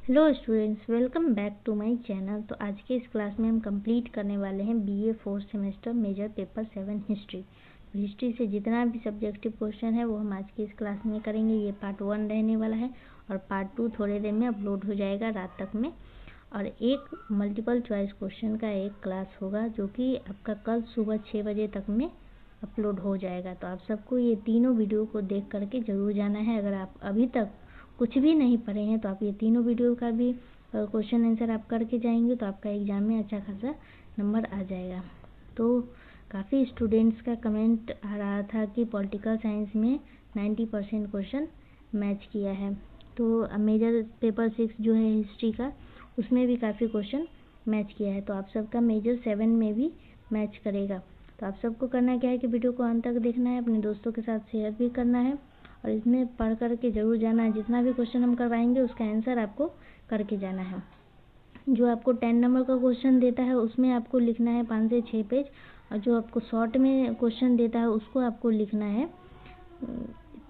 Hello students, welcome back to my channel. तो आज के इस क्लास में हम कंप्लीट करने वाले हैं BA 4th semester major paper 7 history. History से जितना भी सब्जेक्टिव क्वेश्चन है वो हम आज की इस क्लास में करेंगे। ये पार्ट 1 रहने वाला है और पार्ट 2 थोड़ी देर में अपलोड हो जाएगा रात तक में। और एक मल्टीपल चॉइस क्वेश्चन का एक क्लास होगा जो कि आपका कल सुबह 6 बजे तक में अपलोड हो जाएगा। तो आप सबको ये तीनों वीडियो को देख करके ज़रूर जाना है। अगर आप अभी तक कुछ भी नहीं पढ़े हैं तो आप ये तीनों वीडियो का भी क्वेश्चन आंसर आप करके जाएंगे तो आपका एग्ज़ाम में अच्छा खासा नंबर आ जाएगा। तो काफ़ी स्टूडेंट्स का कमेंट आ रहा था कि पॉलिटिकल साइंस में 90% क्वेश्चन मैच किया है। तो मेजर पेपर 6 जो है हिस्ट्री का, उसमें भी काफ़ी क्वेश्चन मैच किया है। तो आप सबका मेजर 7 में भी मैच करेगा। तो आप सबको करना क्या है कि वीडियो को अंत तक देखना है, अपने दोस्तों के साथ शेयर भी करना है और इसमें पढ़ करके ज़रूर जाना है। जितना भी क्वेश्चन हम करवाएंगे उसका आंसर आपको करके जाना है। जो आपको 10 नंबर का क्वेश्चन देता है उसमें आपको लिखना है 5 से 6 पेज, और जो आपको शॉर्ट में क्वेश्चन देता है उसको आपको लिखना है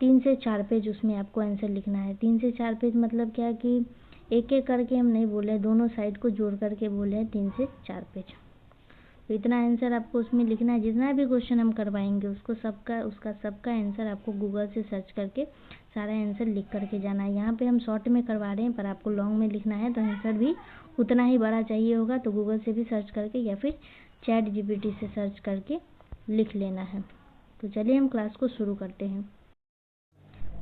3 से 4 पेज। उसमें आपको आंसर लिखना है 3 से 4 पेज। मतलब क्या कि एक एक करके हम नहीं बोले, दोनों साइड को जोड़ करके बोले हैं 3 से 4 पेज। तो इतना आंसर आपको उसमें लिखना है। जितना भी क्वेश्चन हम करवाएंगे उसका सबका आंसर आपको गूगल से सर्च करके सारा आंसर लिख करके जाना है। यहाँ पे हम शॉर्ट में करवा रहे हैं पर आपको लॉन्ग में लिखना है तो आंसर भी उतना ही बड़ा चाहिए होगा। तो गूगल से भी सर्च करके या फिर चैट जीपीटी से सर्च करके लिख लेना है। तो चलिए हम क्लास को शुरू करते हैं।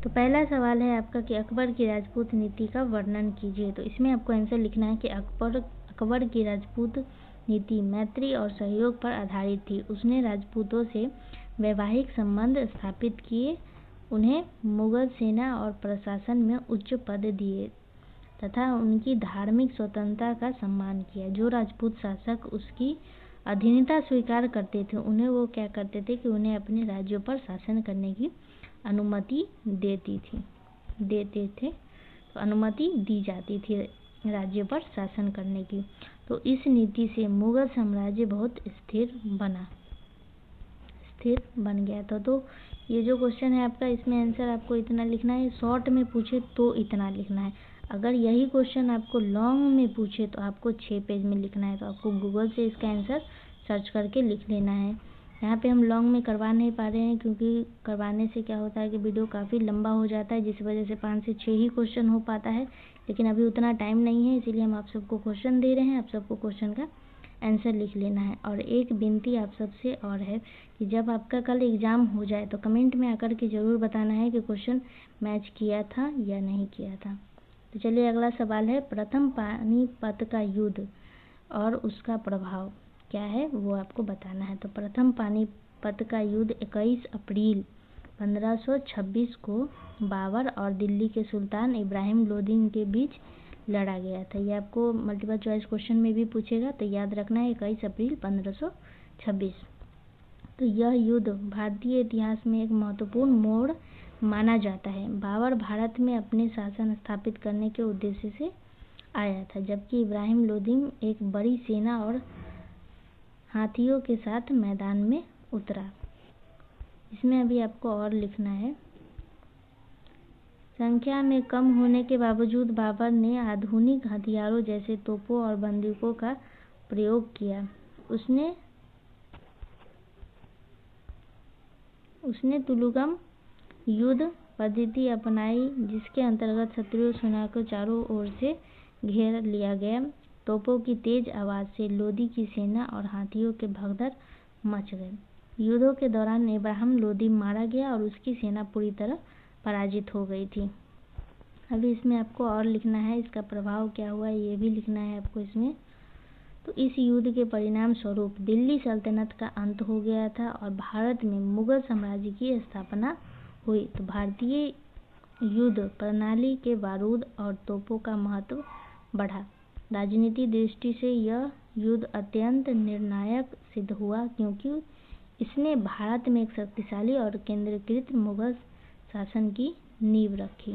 तो पहला सवाल है आपका कि अकबर की राजपूत नीति का वर्णन कीजिए। तो इसमें आपको आंसर लिखना है कि अकबर की राजपूत नीति मैत्री और सहयोग पर आधारित थी। उसने राजपूतों से वैवाहिक संबंध स्थापित किए, उन्हें मुगल सेना और प्रशासन में उच्च पद दिए तथा उनकी धार्मिक स्वतंत्रता का सम्मान किया। जो राजपूत शासक उसकी अधीनता स्वीकार करते थे उन्हें वो क्या करते थे कि उन्हें अपने राज्यों पर शासन करने की अनुमति देते थे। तो अनुमति दी जाती थी राज्य पर शासन करने की। तो इस नीति से मुगल साम्राज्य बहुत स्थिर बन गया था। तो ये जो क्वेश्चन है आपका, इसमें आंसर आपको इतना लिखना है। शॉर्ट में पूछे तो इतना लिखना है। अगर यही क्वेश्चन आपको लॉन्ग में पूछे तो आपको 6 पेज में लिखना है। तो आपको गूगल से इसका आंसर सर्च करके लिख लेना है। यहाँ पे हम लॉन्ग में करवा नहीं पा रहे हैं क्योंकि करवाने से क्या होता है कि वीडियो काफ़ी लंबा हो जाता है, जिस वजह से 5 से 6 ही क्वेश्चन हो पाता है। लेकिन अभी उतना टाइम नहीं है, इसीलिए हम आप सबको क्वेश्चन दे रहे हैं। आप सबको क्वेश्चन का आंसर लिख लेना है। और एक विनती आप सबसे और है कि जब आपका कल एग्ज़ाम हो जाए तो कमेंट में आकर के ज़रूर बताना है कि क्वेश्चन मैच किया था या नहीं किया था। तो चलिए अगला सवाल है, प्रथम पानीपत का युद्ध और उसका प्रभाव क्या है वो आपको बताना है। तो प्रथम पानीपत का युद्ध 21 अप्रैल 1526 को बाबर और दिल्ली के सुल्तान इब्राहिम लोदी के बीच लड़ा गया था। ये आपको मल्टीपल चॉइस क्वेश्चन में भी पूछेगा, तो याद रखना है 21 अप्रैल 1526। तो यह युद्ध भारतीय इतिहास में एक महत्वपूर्ण मोड़ माना जाता है। बाबर भारत में अपने शासन स्थापित करने के उद्देश्य से आया था, जबकि इब्राहिम लोदी एक बड़ी सेना और हाथियों के साथ मैदान में उतरा। इसमें अभी आपको और लिखना है। संख्या में कम होने के बावजूद बाबर ने आधुनिक हथियारों जैसे तोपों और बंदूकों का प्रयोग किया। उसने तुलुगम युद्ध पद्धति अपनाई, जिसके अंतर्गत शत्रुओं सेना को चारों ओर से घेर लिया गया। तोपों की तेज आवाज़ से लोदी की सेना और हाथियों के भगदड़ मच गए। युद्धों के दौरान इब्राहिम लोदी मारा गया और उसकी सेना पूरी तरह पराजित हो गई थी। अभी इसमें आपको और लिखना है, इसका प्रभाव क्या हुआ ये भी लिखना है आपको इसमें। तो इस युद्ध के परिणाम स्वरूप दिल्ली सल्तनत का अंत हो गया था और भारत में मुगल साम्राज्य की स्थापना हुई। तो भारतीय युद्ध प्रणाली के बारूद और तोपों का महत्व बढ़ा। राजनीतिक दृष्टि से यह युद्ध अत्यंत निर्णायक सिद्ध हुआ क्योंकि इसने भारत में एक शक्तिशाली और केंद्रीकृत मुगल शासन की नींव रखी।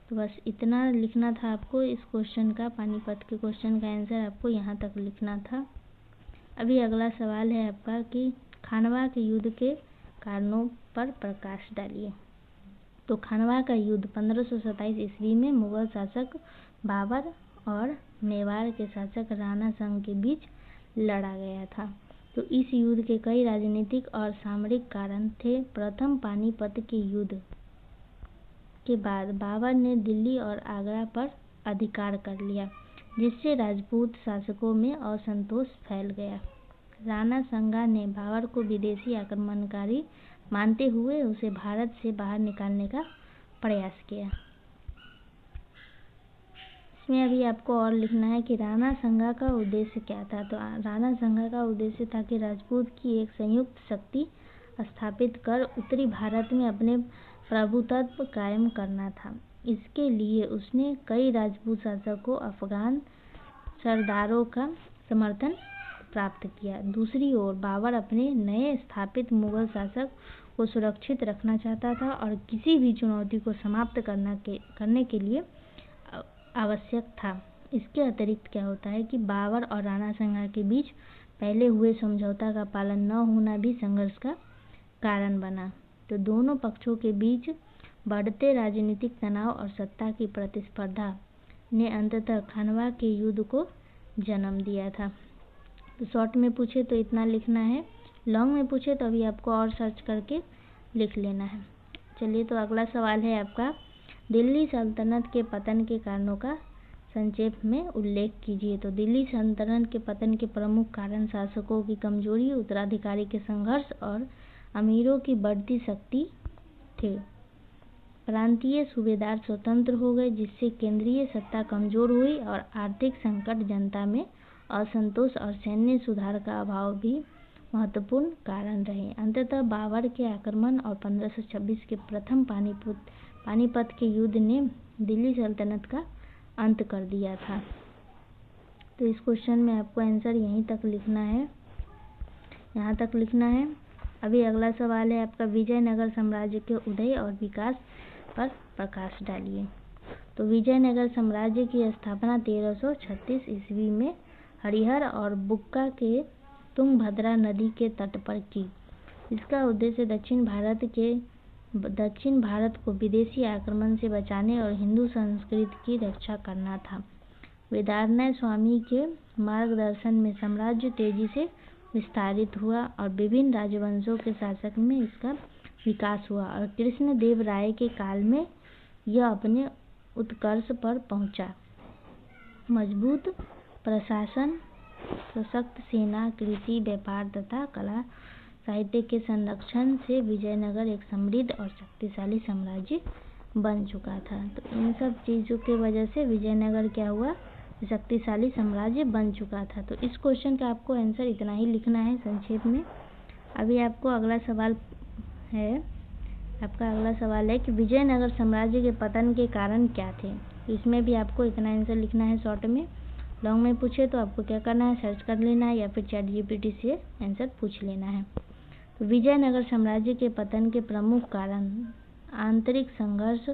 तो बस इतना लिखना था आपको इस क्वेश्चन का। पानीपत के क्वेश्चन का आंसर आपको यहाँ तक लिखना था। अभी अगला सवाल है आपका कि खानवा के युद्ध के कारणों पर प्रकाश डालिए। तो खानवा का युद्ध 1527 ईस्वी में मुगल शासक बाबर और मेवाड़ के शासक राणा संग के बीच लड़ा गया था। तो इस युद्ध के कई राजनीतिक और सामरिक कारण थे। प्रथम पानीपत के युद्ध के बाद बाबर ने दिल्ली और आगरा पर अधिकार कर लिया, जिससे राजपूत शासकों में असंतोष फैल गया। राणा संगा ने बाबर को विदेशी आक्रमणकारी मानते हुए उसे भारत से बाहर निकालने का प्रयास किया। इसमें अभी आपको और लिखना है कि राणा संगा का उद्देश्य क्या था। तो राणा संगा का उद्देश्य था कि राजपूत की एक संयुक्त शक्ति स्थापित कर उत्तरी भारत में अपने प्रभुत्व कायम करना था। इसके लिए उसने कई राजपूत शासकों, अफगान सरदारों का समर्थन प्राप्त किया। दूसरी ओर बाबर अपने नए स्थापित मुगल शासक को सुरक्षित रखना चाहता था और किसी भी चुनौती को समाप्त करने के लिए आवश्यक था। इसके अतिरिक्त क्या होता है कि बाबर और राणा संगा के बीच पहले हुए समझौता का पालन न होना भी संघर्ष का कारण बना। तो दोनों पक्षों के बीच बढ़ते राजनीतिक तनाव और सत्ता की प्रतिस्पर्धा ने अंततः खानवा के युद्ध को जन्म दिया था। तो शॉर्ट में पूछे तो इतना लिखना है, लॉन्ग में पूछे तो अभी आपको और सर्च करके लिख लेना है। चलिए, तो अगला सवाल है आपका, दिल्ली सल्तनत के पतन के कारणों का संक्षेप में उल्लेख कीजिए। तो दिल्ली सल्तनत के पतन के प्रमुख कारण शासकों की कमजोरी, उत्तराधिकारी के संघर्ष और अमीरों की बढ़ती शक्ति थे। प्रांतीय सूबेदार स्वतंत्र हो गए, जिससे केंद्रीय सत्ता कमजोर हुई और आर्थिक संकट, जनता में असंतोष और सैन्य सुधार का अभाव भी महत्वपूर्ण कारण रहे। अंततः बाबर के आक्रमण और 1526 के प्रथम पानीपत के युद्ध ने दिल्ली सल्तनत का अंत कर दिया था। तो इस क्वेश्चन में आपको आंसर यहीं तक लिखना है, यहाँ तक लिखना है। अभी अगला सवाल है आपका, विजयनगर साम्राज्य के उदय और विकास पर प्रकाश डालिए। तो विजयनगर साम्राज्य की स्थापना 1336 ईस्वी में हरिहर और बुक्का के तुंगभद्रा नदी के तट पर की। इसका उद्देश्य दक्षिण भारत को विदेशी आक्रमण से बचाने और हिंदू संस्कृति की रक्षा करना था। वेदांतराय स्वामी के मार्गदर्शन में साम्राज्य तेजी से विस्तारित हुआ और विभिन्न राजवंशों के शासन में इसका विकास हुआ और कृष्णदेव राय के काल में यह अपने उत्कर्ष पर पहुंचा। मजबूत प्रशासन, सशक्त सेना, कृषि, व्यापार तथा कला साहित्य के संरक्षण से विजयनगर एक समृद्ध और शक्तिशाली साम्राज्य बन चुका था। तो इन सब चीज़ों के वजह से विजयनगर क्या हुआ, शक्तिशाली साम्राज्य बन चुका था। तो इस क्वेश्चन का आपको आंसर इतना ही लिखना है संक्षेप में। अभी आपको अगला सवाल है, आपका अगला सवाल है कि विजयनगर साम्राज्य के पतन के कारण क्या थे। तो इसमें भी आपको इतना आंसर लिखना है शॉर्ट में। लॉन्ग में पूछे तो आपको क्या करना है, सर्च कर लेना है या फिर ChatGPT से आंसर पूछ लेना है। तो विजयनगर साम्राज्य के पतन के प्रमुख कारण आंतरिक संघर्ष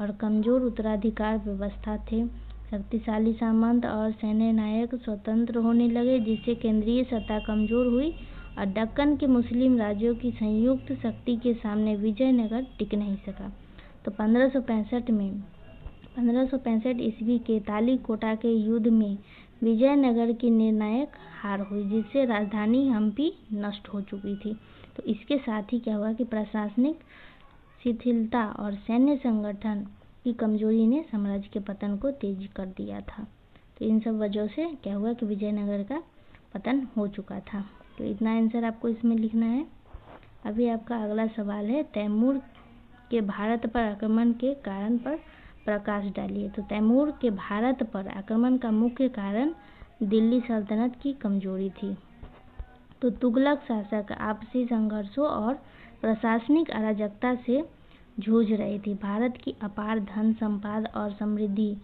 और कमजोर उत्तराधिकार व्यवस्था थे। शक्तिशाली सामंत और सैन्य नायक स्वतंत्र होने लगे, जिससे केंद्रीय सत्ता कमजोर हुई और दक्कन के मुस्लिम राज्यों की संयुक्त शक्ति के सामने विजयनगर टिक नहीं सका। तो 1565 ईस्वी के तालीकोटा के युद्ध में विजयनगर की निर्णायक हार हुई, जिससे राजधानी हम्पी नष्ट हो चुकी थी। तो इसके साथ ही क्या हुआ कि प्रशासनिक शिथिलता और सैन्य संगठन की कमजोरी ने साम्राज्य के पतन को तेज कर दिया था। तो इन सब वजहों से क्या हुआ कि विजयनगर का पतन हो चुका था। तो इतना आंसर आपको इसमें लिखना है। अभी आपका अगला सवाल है, तैमूर के भारत पर आक्रमण के कारण पर प्रकाश डालिए। तो तैमूर के भारत पर आक्रमण का मुख्य कारण दिल्ली सल्तनत की कमजोरी थी। तो तुगलक शासक आपसी संघर्षों और प्रशासनिक अराजकता से जूझ रही थी। भारत की अपार धन संपदा और समृद्धि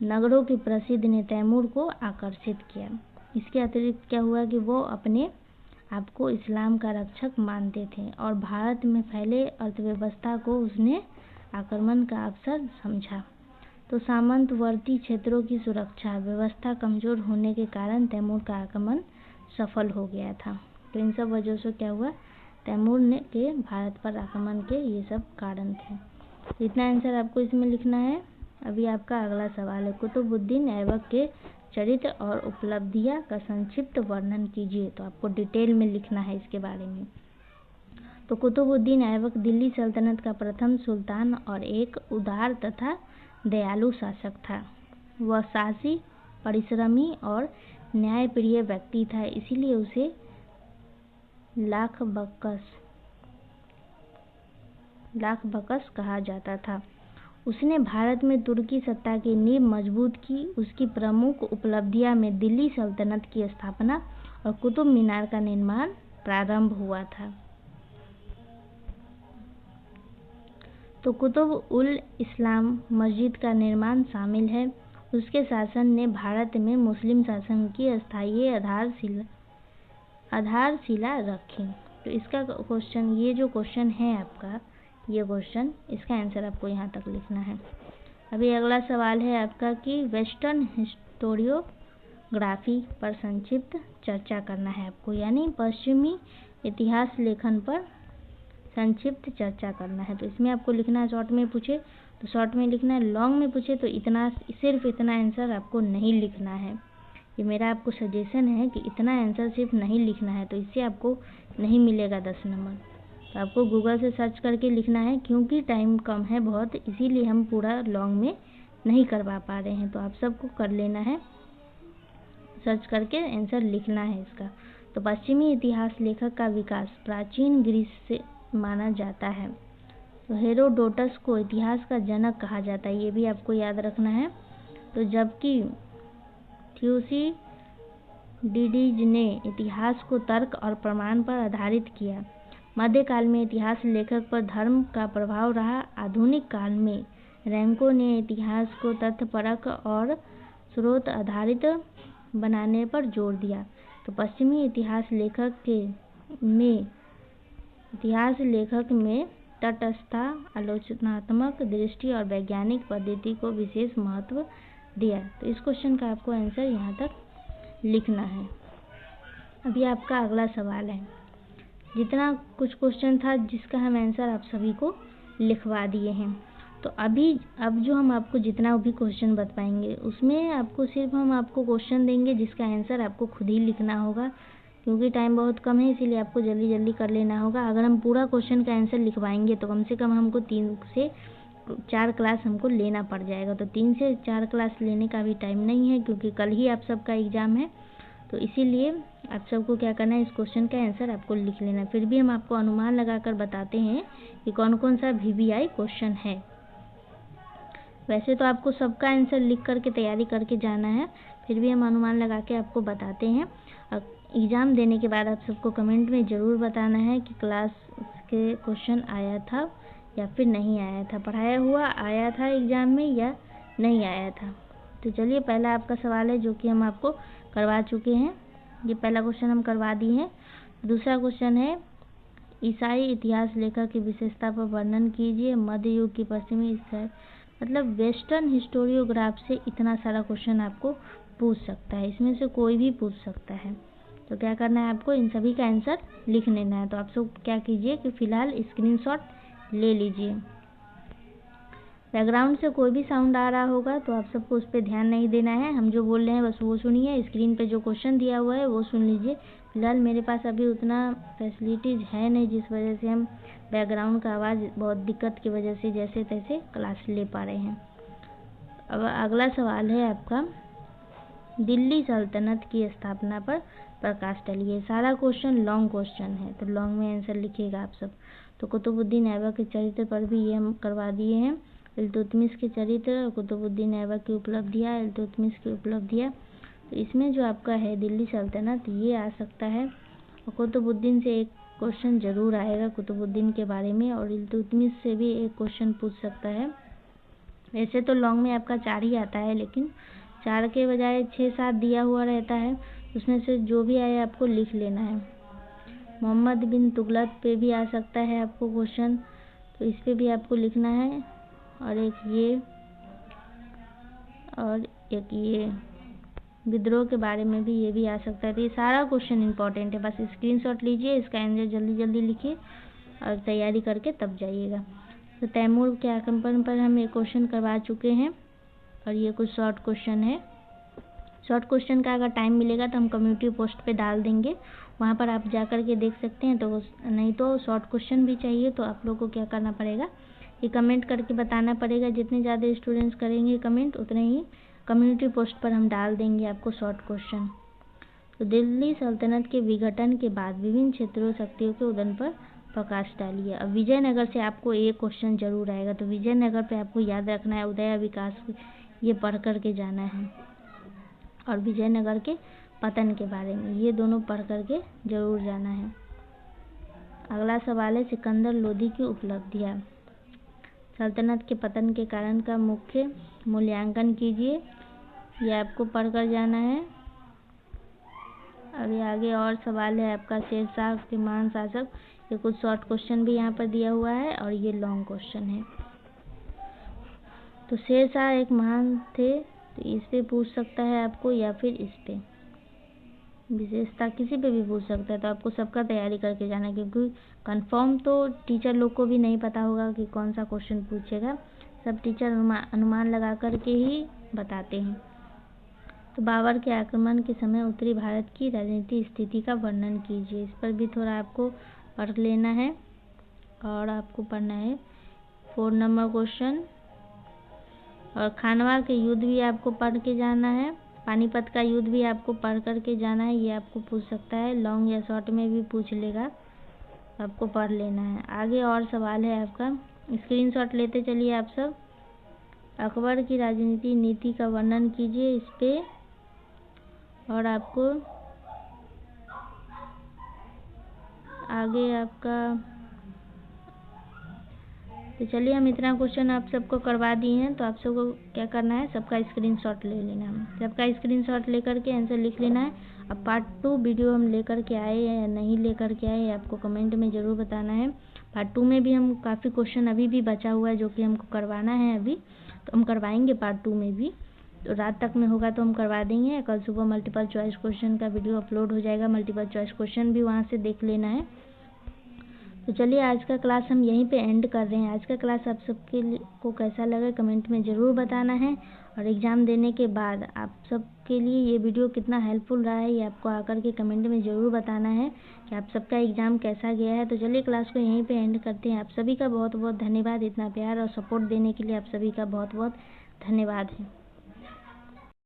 नगरों की प्रसिद्धि ने तैमूर को आकर्षित किया। इसके अतिरिक्त क्या हुआ कि वो अपने आप को इस्लाम का रक्षक मानते थे और भारत में फैले अर्थव्यवस्था को उसने आक्रमण का अवसर समझा। तो सामंतवर्ती क्षेत्रों की सुरक्षा व्यवस्था कमजोर होने के कारण तैमूर का आक्रमण सफल हो गया था। तो इन सब वजहों से क्या हुआ, तैमूर के भारत पर आक्रमण के ये सब कारण थे। इतना आंसर आपको इसमें लिखना है। अभी आपका अगला सवाल है, कुतुबुद्दीन ऐबक के चरित्र और उपलब्धियां का संक्षिप्त वर्णन कीजिए। तो आपको डिटेल में लिखना है इसके बारे में। तो कुतुबुद्दीन ऐबक दिल्ली सल्तनत का प्रथम सुल्तान और एक उदार तथा दयालु शासक था। वह साहसी, परिश्रमी और न्यायप्रिय व्यक्ति था, इसीलिए उसे लाख बकस कहा जाता था। उसने भारत में तुर्की सत्ता की नींव मजबूत की। उसकी प्रमुख उपलब्धियां में दिल्ली सल्तनत की स्थापना और कुतुब मीनार का निर्माण प्रारंभ हुआ था। तो कुतुब उल इस्लाम मस्जिद का निर्माण शामिल है। उसके शासन ने भारत में मुस्लिम शासन की अस्थायी आधारशिला रखी। तो इसका क्वेश्चन, ये जो क्वेश्चन है आपका, ये क्वेश्चन, इसका आंसर आपको यहाँ तक लिखना है। अभी अगला सवाल है आपका कि वेस्टर्न हिस्टोरियोग्राफी पर संक्षिप्त चर्चा करना है आपको, यानी पश्चिमी इतिहास लेखन पर संक्षिप्त चर्चा करना है। तो इसमें आपको लिखना है, शॉर्ट में पूछे तो शॉर्ट में लिखना है, लॉन्ग में पूछे तो सिर्फ इतना आंसर आपको नहीं लिखना है। ये मेरा आपको सजेशन है कि इतना आंसर सिर्फ नहीं लिखना है, तो इससे आपको नहीं मिलेगा 10 नंबर। तो आपको गूगल से सर्च करके लिखना है, क्योंकि टाइम कम है बहुत, इसीलिए हम पूरा लॉन्ग में नहीं करवा पा रहे हैं। तो आप सबको कर लेना है, सर्च करके आंसर लिखना है इसका। तो पश्चिमी इतिहास लेखक का विकास प्राचीन ग्रीस से माना जाता है। तो हेरोडोटस को इतिहास का जनक कहा जाता है, ये भी आपको याद रखना है। तो जबकि थ्यूसिडिडीज ने इतिहास को तर्क और प्रमाण पर आधारित किया। मध्यकाल में इतिहास लेखक पर धर्म का प्रभाव रहा। आधुनिक काल में रैंको ने इतिहास को तथ्यपरक और स्रोत आधारित बनाने पर जोर दिया। तो पश्चिमी इतिहास लेखक में तटस्थ, आलोचनात्मक दृष्टि और वैज्ञानिक पद्धति को विशेष महत्व दिया। तो इस क्वेश्चन का आपको आंसर यहाँ तक लिखना है। अभी आपका अगला सवाल है, जितना कुछ क्वेश्चन था जिसका हम आंसर आप सभी को लिखवा दिए हैं। तो अब जो हम आपको जितना भी क्वेश्चन बताएंगे उसमें आपको सिर्फ हम आपको क्वेश्चन देंगे जिसका आंसर आपको खुद ही लिखना होगा, क्योंकि टाइम बहुत कम है, इसीलिए आपको जल्दी जल्दी कर लेना होगा। अगर हम पूरा क्वेश्चन का आंसर लिखवाएंगे तो कम से कम हमको 3 से 4 क्लास हमको लेना पड़ जाएगा। तो 3 से 4 क्लास लेने का भी टाइम नहीं है, क्योंकि कल ही आप सबका एग्ज़ाम है। तो इसीलिए आप सबको क्या करना है, इस क्वेश्चन का आंसर आपको लिख लेना। फिर भी हम आपको अनुमान लगाकर बताते हैं कि कौन कौन सा VBI क्वेश्चन है। वैसे तो आपको सबका आंसर लिख करके तैयारी करके जाना है, फिर भी हम अनुमान लगा के आपको बताते हैं। एग्ज़ाम देने के बाद आप सबको कमेंट में ज़रूर बताना है कि क्लास के क्वेश्चन आया था या फिर नहीं आया था, पढ़ाया हुआ आया था एग्ज़ाम में या नहीं आया था। तो चलिए, पहला आपका सवाल है जो कि हम आपको करवा चुके हैं। ये पहला क्वेश्चन हम करवा दिए हैं। दूसरा क्वेश्चन है, ईसाई इतिहास लेखक की विशेषता पर वर्णन कीजिए। मध्य युग की पश्चिमी ईसाई, मतलब वेस्टर्न हिस्टोरियोग्राफ से इतना सारा क्वेश्चन आपको पूछ सकता है, इसमें से कोई भी पूछ सकता है। तो क्या करना है, आपको इन सभी का आंसर लिख लेना है। तो आप सब क्या कीजिए कि फ़िलहाल स्क्रीनशॉट ले लीजिए। बैकग्राउंड से कोई भी साउंड आ रहा होगा तो आप सबको उस पर ध्यान नहीं देना है, हम जो बोल रहे हैं बस वो सुनिए। स्क्रीन पे जो क्वेश्चन दिया हुआ है वो सुन लीजिए। फिलहाल मेरे पास अभी उतना फैसिलिटीज़ है नहीं, जिस वजह से हम बैकग्राउंड का आवाज़ बहुत दिक्कत की वजह से जैसे तैसे क्लास ले पा रहे हैं। अब अगला सवाल है आपका, दिल्ली सल्तनत की स्थापना पर प्रकाश डालिए। सारा क्वेश्चन लॉन्ग क्वेश्चन है, तो लॉन्ग में आंसर लिखिएगा आप सब। तो कुतुबुद्दीन ऐबक के चरित्र पर भी ये हम करवा दिए हैं। इल्तुतमिश के चरित्र, कुतुबुद्दीन ऐबक की उपलब्धियाँ, इल्तुतमिश की उपलब्धियाँ। तो इसमें जो आपका है दिल्ली सल्तनत, ये आ सकता है। और कुतुबुद्दीन से एक क्वेश्चन ज़रूर आएगा कुतुबुद्दीन के बारे में, और इल्तुतमिश से भी एक क्वेश्चन पूछ सकता है। वैसे तो लॉन्ग में आपका 4 ही आता है, लेकिन 4 के बजाय 6-7 दिया हुआ रहता है, उसमें से जो भी आए आपको लिख लेना है। मोहम्मद बिन तुगलक पे भी आ सकता है आपको क्वेश्चन, तो इस पे भी आपको लिखना है। और एक ये विद्रोह के बारे में भी ये भी आ सकता है। तो ये सारा क्वेश्चन इंपॉर्टेंट है, बस स्क्रीनशॉट लीजिए, इसका आंसर जल्दी जल्दी लिखिए और तैयारी करके तब जाइएगा। तो तैमूर के आक्रमण पर हम ये क्वेश्चन करवा चुके हैं और ये कुछ शॉर्ट क्वेश्चन है। शॉर्ट क्वेश्चन का अगर टाइम मिलेगा तो हम कम्युनिटी पोस्ट पे डाल देंगे, वहाँ पर आप जा कर के देख सकते हैं। तो नहीं तो शॉर्ट क्वेश्चन भी चाहिए तो आप लोग को क्या करना पड़ेगा, ये कमेंट करके बताना पड़ेगा। जितने ज़्यादा स्टूडेंट्स करेंगे कमेंट उतने ही कम्युनिटी पोस्ट पर हम डाल देंगे आपको शॉर्ट क्वेश्चन। तो दिल्ली सल्तनत के विघटन के बाद विभिन्न क्षेत्रों शक्तियों के उदय पर प्रकाश डालिए। अब विजयनगर से आपको एक क्वेश्चन जरूर आएगा, तो विजयनगर पे आपको याद रखना है, उदय विकास ये पढ़ कर के जाना है, और विजयनगर के पतन के बारे में ये दोनों पढ़ कर के जरूर जाना है। अगला सवाल है सिकंदर लोदी की उपलब्धियाँ। सल्तनत के पतन के कारण का मुख्य मूल्यांकन कीजिए, ये आपको पढ़ कर जाना है। अभी आगे और सवाल है आपका शेरशाह के महान शासक, ये कुछ शॉर्ट क्वेश्चन भी यहाँ पर दिया हुआ है और ये लॉन्ग क्वेश्चन है। तो शेरशाह एक महान थे, तो इस पे पूछ सकता है आपको या फिर इस पे, विशेषता किसी पे भी पूछ सकता है। तो आपको सबका तैयारी करके जाना है, क्योंकि कंफर्म तो टीचर लोग को भी नहीं पता होगा कि कौन सा क्वेश्चन पूछेगा, सब टीचर अनुमान लगा कर के ही बताते हैं। तो बाबर के आक्रमण के समय उत्तरी भारत की राजनीतिक स्थिति का वर्णन कीजिए, इस पर भी थोड़ा आपको पढ़ लेना है और आपको पढ़ना है 4 नंबर क्वेश्चन। और खानवा के युद्ध भी आपको पढ़ के जाना है, पानीपत का युद्ध भी आपको पढ़ कर के जाना है, ये आपको पूछ सकता है, लॉन्ग या शॉर्ट में भी पूछ लेगा, आपको पढ़ लेना है। आगे और सवाल है आपका, स्क्रीनशॉट लेते चलिए आप सब। अकबर की राजनीति नीति का वर्णन कीजिए इस पे, और आपको आगे आपका, तो चलिए हम इतना क्वेश्चन आप सबको करवा दिए हैं। तो आप सबको क्या करना है, सबका स्क्रीनशॉट ले लेना है, सबका स्क्रीनशॉट लेकर के आंसर लिख लेना है। अब पार्ट 2 वीडियो हम लेकर के आए या नहीं लेकर के आए, आपको कमेंट में ज़रूर बताना है। पार्ट 2 में भी हम काफ़ी क्वेश्चन अभी भी बचा हुआ है जो कि हमको करवाना है अभी, तो हम करवाएंगे पार्ट 2 में भी। तो रात तक में होगा तो हम करवा देंगे। कल सुबह मल्टीपल चॉइस क्वेश्चन का वीडियो अपलोड हो जाएगा, मल्टीपल चॉइस क्वेश्चन भी वहाँ से देख लेना है। तो चलिए आज का क्लास हम यहीं पे एंड कर रहे हैं। आज का क्लास आप सबके को कैसा लगा कमेंट में ज़रूर बताना है, और एग्ज़ाम देने के बाद आप सबके लिए ये वीडियो कितना हेल्पफुल रहा है ये आपको आकर के कमेंट में ज़रूर बताना है कि आप सबका एग्ज़ाम कैसा गया है। तो चलिए क्लास को यहीं पे एंड करते हैं। आप सभी का बहुत बहुत धन्यवाद, इतना प्यार और सपोर्ट देने के लिए आप सभी का बहुत बहुत धन्यवाद है।